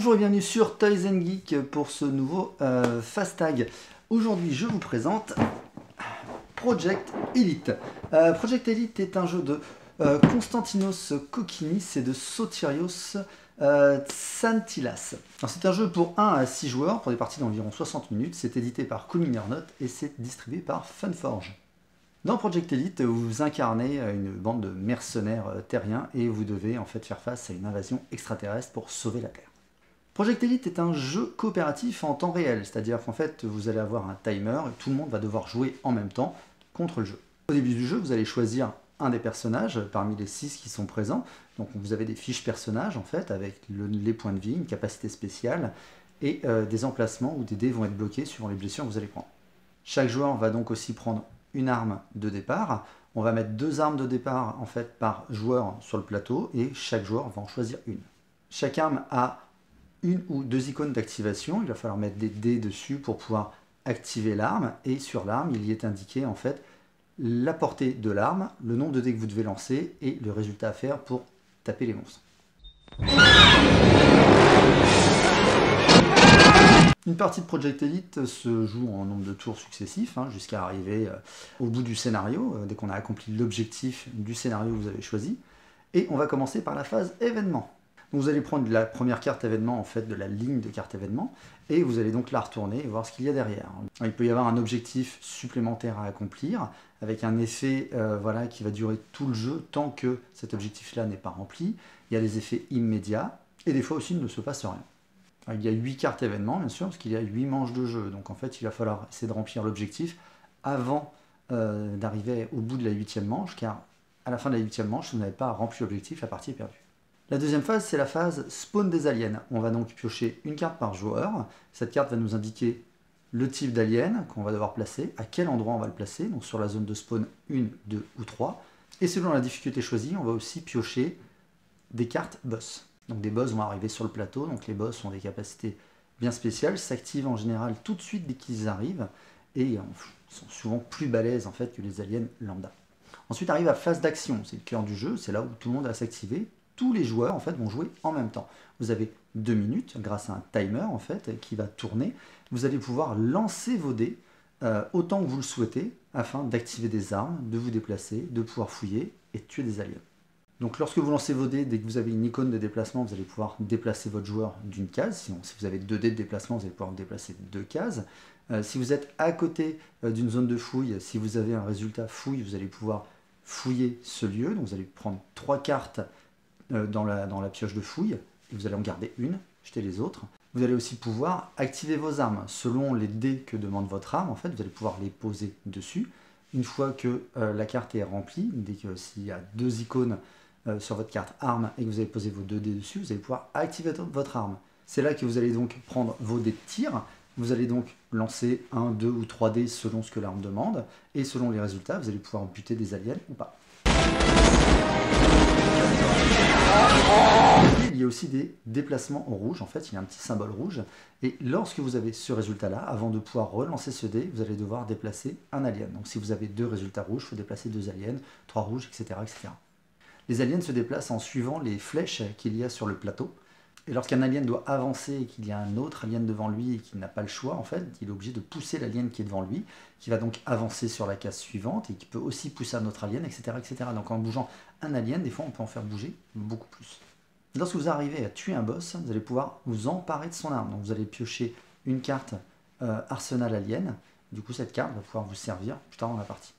Bonjour et bienvenue sur Toys & Geek pour ce nouveau Fast Tag. Aujourd'hui je vous présente Project Elite. Project Elite est un jeu de Konstantinos Kokkinis et de Sotirios Tsantilas. C'est un jeu pour 1 à 6 joueurs pour des parties d'environ 60 minutes. C'est édité par Kuminernot et c'est distribué par Funforge. Dans Project Elite, vous incarnez une bande de mercenaires terriens et vous devez en fait faire face à une invasion extraterrestre pour sauver la Terre. Project Elite est un jeu coopératif en temps réel, c'est-à-dire qu'en fait vous allez avoir un timer et tout le monde va devoir jouer en même temps contre le jeu. Au début du jeu, vous allez choisir un des personnages parmi les 6 qui sont présents. Donc vous avez des fiches personnages en fait avec les points de vie, une capacité spéciale et des emplacements où des dés vont être bloqués suivant les blessures que vous allez prendre. Chaque joueur va donc aussi prendre une arme de départ. On va mettre 2 armes de départ en fait par joueur sur le plateau et chaque joueur va en choisir une. Chaque arme a une ou 2 icônes d'activation. Il va falloir mettre des dés dessus pour pouvoir activer l'arme et sur l'arme il y est indiqué en fait la portée de l'arme, le nombre de dés que vous devez lancer et le résultat à faire pour taper les monstres. Une partie de Project Elite se joue en nombre de tours successifs jusqu'à arriver au bout du scénario, dès qu'on a accompli l'objectif du scénario que vous avez choisi. Et on va commencer par la phase événement. Donc vous allez prendre la première carte événement en fait de la ligne de carte événement et vous allez donc la retourner et voir ce qu'il y a derrière. Il peut y avoir un objectif supplémentaire à accomplir avec un effet voilà, qui va durer tout le jeu tant que cet objectif-là n'est pas rempli. Il y a des effets immédiats et des fois aussi il ne se passe rien. Il y a 8 cartes événements bien sûr parce qu'il y a 8 manches de jeu. Donc en fait il va falloir essayer de remplir l'objectif avant d'arriver au bout de la 8e manche car à la fin de la 8e manche si vous n'avez pas rempli l'objectif, la partie est perdue. La deuxième phase, c'est la phase spawn des aliens. On va donc piocher une carte par joueur. Cette carte va nous indiquer le type d'alien qu'on va devoir placer, à quel endroit on va le placer, donc sur la zone de spawn 1, 2 ou 3. Et selon la difficulté choisie, on va aussi piocher des cartes boss. Donc des boss vont arriver sur le plateau, donc les boss ont des capacités bien spéciales, s'activent en général tout de suite dès qu'ils arrivent, et sont souvent plus balèzes en fait que les aliens lambda. Ensuite arrive la phase d'action, c'est le cœur du jeu, c'est là où tout le monde va s'activer. Tous les joueurs en fait vont jouer en même temps. Vous avez 2 minutes grâce à un timer en fait qui va tourner. Vous allez pouvoir lancer vos dés autant que vous le souhaitez afin d'activer des armes, de vous déplacer, de pouvoir fouiller et de tuer des aliens. Donc lorsque vous lancez vos dés, dès que vous avez une icône de déplacement, vous allez pouvoir déplacer votre joueur d'une case. Sinon, si vous avez 2 dés de déplacement, vous allez pouvoir vous déplacer 2 cases. Si vous êtes à côté d'une zone de fouille, si vous avez un résultat fouille, vous allez pouvoir fouiller ce lieu. Donc vous allez prendre 3 cartes dans la pioche de fouille, et vous allez en garder une, jeter les autres. Vous allez aussi pouvoir activer vos armes. Selon les dés que demande votre arme, en fait, vous allez pouvoir les poser dessus. Une fois que la carte est remplie, dès que s'il y a 2 icônes sur votre carte arme et que vous avez posé vos 2 dés dessus, vous allez pouvoir activer votre arme. C'est là que vous allez donc prendre vos dés de tir. Vous allez donc lancer 1, 2 ou 3 dés selon ce que l'arme demande, et selon les résultats, vous allez pouvoir buter des aliens ou pas. Il y a aussi des déplacements en rouge, en fait il y a un petit symbole rouge, et lorsque vous avez ce résultat là, avant de pouvoir relancer ce dé, vous allez devoir déplacer un alien. Donc si vous avez 2 résultats rouges, il faut déplacer 2 aliens, 3 rouges, etc., etc. Les aliens se déplacent en suivant les flèches qu'il y a sur le plateau, et lorsqu'un alien doit avancer et qu'il y a un autre alien devant lui et qu'il n'a pas le choix, en fait, il est obligé de pousser l'alien qui est devant lui, qui va donc avancer sur la case suivante et qui peut aussi pousser un autre alien, etc., etc. Donc en bougeant un alien, des fois on peut en faire bouger beaucoup plus. Lorsque vous arrivez à tuer un boss, vous allez pouvoir vous emparer de son arme. Donc vous allez piocher une carte arsenal alien, du coup cette carte va pouvoir vous servir plus tard dans la partie.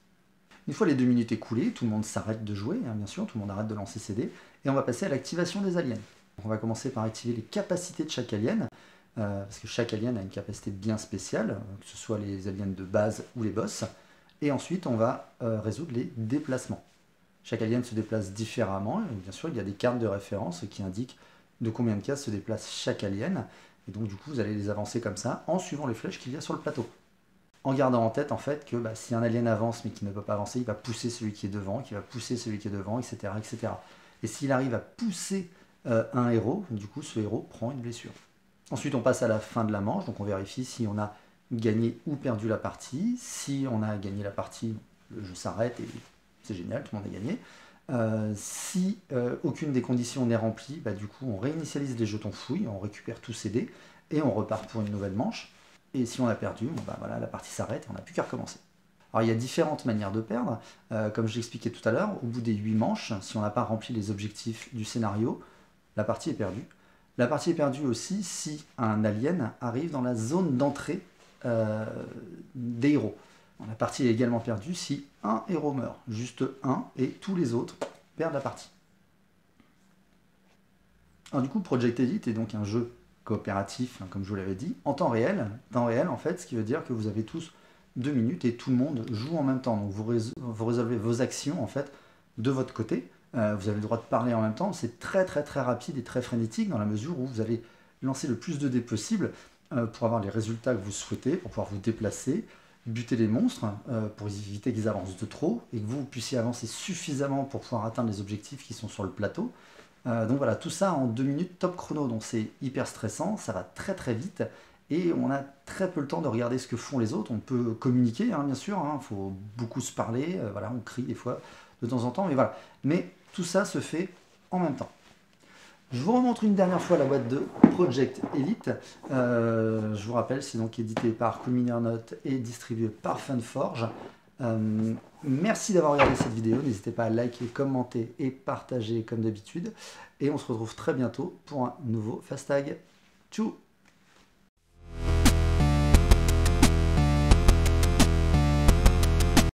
Une fois les 2 minutes écoulées, tout le monde s'arrête de jouer, bien sûr, tout le monde arrête de lancer ses dés, et on va passer à l'activation des aliens. Donc on va commencer par activer les capacités de chaque alien, parce que chaque alien a une capacité bien spéciale, que ce soit les aliens de base ou les boss, et ensuite on va résoudre les déplacements. Chaque alien se déplace différemment, et bien sûr il y a des cartes de référence qui indiquent de combien de cases se déplace chaque alien, et donc du coup vous allez les avancer comme ça, en suivant les flèches qu'il y a sur le plateau. En gardant en tête en fait que si un alien avance mais qu'il ne peut pas avancer, il va pousser celui qui est devant, qui va pousser celui qui est devant, etc. etc. Et s'il arrive à pousser un héros, du coup ce héros prend une blessure. Ensuite on passe à la fin de la manche, donc on vérifie si on a gagné ou perdu la partie. Si on a gagné la partie, le jeu s'arrête et c'est génial, tout le monde a gagné. Si aucune des conditions n'est remplie, bah, du coup on réinitialise les jetons fouilles, on récupère tous ces dés et on repart pour une nouvelle manche. Et si on a perdu, bon, bah, voilà, la partie s'arrête et on n'a plus qu'à recommencer. Alors il y a différentes manières de perdre, comme je l'expliquais tout à l'heure, au bout des 8 manches, si on n'a pas rempli les objectifs du scénario, la partie est perdue. La partie est perdue aussi si un alien arrive dans la zone d'entrée des héros. La partie est également perdue si un héros meurt, juste un, et tous les autres perdent la partie. Alors du coup, Project Elite est donc un jeu coopératif, comme je vous l'avais dit, en temps réel, en fait, ce qui veut dire que vous avez tous 2 minutes et tout le monde joue en même temps. Donc vous résolvez vos actions en fait de votre côté. Vous avez le droit de parler en même temps. C'est très très très rapide et très frénétique dans la mesure où vous allez lancer le plus de dés possible pour avoir les résultats que vous souhaitez, pour pouvoir vous déplacer, buter les monstres pour éviter qu'ils avancent de trop et que vous puissiez avancer suffisamment pour pouvoir atteindre les objectifs qui sont sur le plateau. Donc voilà, tout ça en 2 minutes top chrono, donc c'est hyper stressant, ça va très très vite et on a très peu le temps de regarder ce que font les autres. On peut communiquer, hein, bien sûr, il faut beaucoup se parler, voilà, on crie des fois de temps en temps, mais voilà. Mais tout ça se fait en même temps. Je vous remontre une dernière fois la boîte de Project Elite. Je vous rappelle, c'est donc édité par Cool Mini Note et distribué par Funforge. Merci d'avoir regardé cette vidéo. N'hésitez pas à liker, commenter et partager comme d'habitude. Et on se retrouve très bientôt pour un nouveau Fast Tag. Tchou!